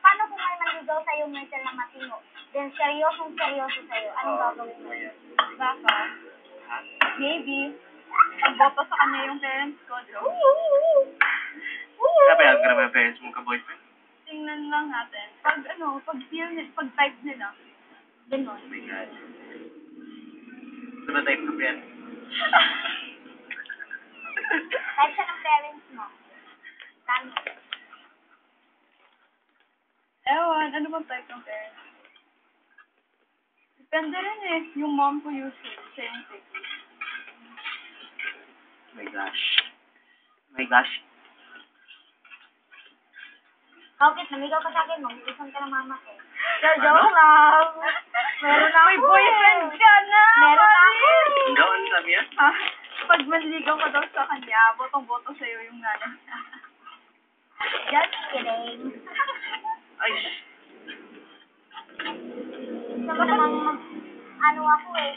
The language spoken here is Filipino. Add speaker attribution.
Speaker 1: Paano kung may manligaw sa'yo, Michael, na matino? Then, seryoso sa'yo. Anong gagawin mo?
Speaker 2: Baka, maybe, pagboto sa kanya yung parents ko.
Speaker 3: Sabi, ang grabe yung parents mong ka-boyfriend.
Speaker 2: Tingnan lang natin. Pag type nila. Ganon.
Speaker 3: Oh my God. Ano ba type ka, Brian?
Speaker 1: Kahit siya ng parents mo. Dami.
Speaker 2: Ewan, ano bang type ng parents? Depende rin eh. Yung mom ko usually, siya yung picky.
Speaker 3: Oh my gosh. Oh my gosh.
Speaker 1: Bakit? Namigaw ka sa akin, mag-iisan ka ng mama ko.
Speaker 2: Joke lang.
Speaker 1: Meron ako.
Speaker 2: May boyfriend ka na!
Speaker 1: Meron ako.
Speaker 3: Ano? Ano sabi yan?
Speaker 2: Pag manligaw ka daw sa kanya, botong-boto sa'yo yung nanay.
Speaker 1: Just kidding.
Speaker 3: Ay,
Speaker 1: Gusto mo namang ano ako eh.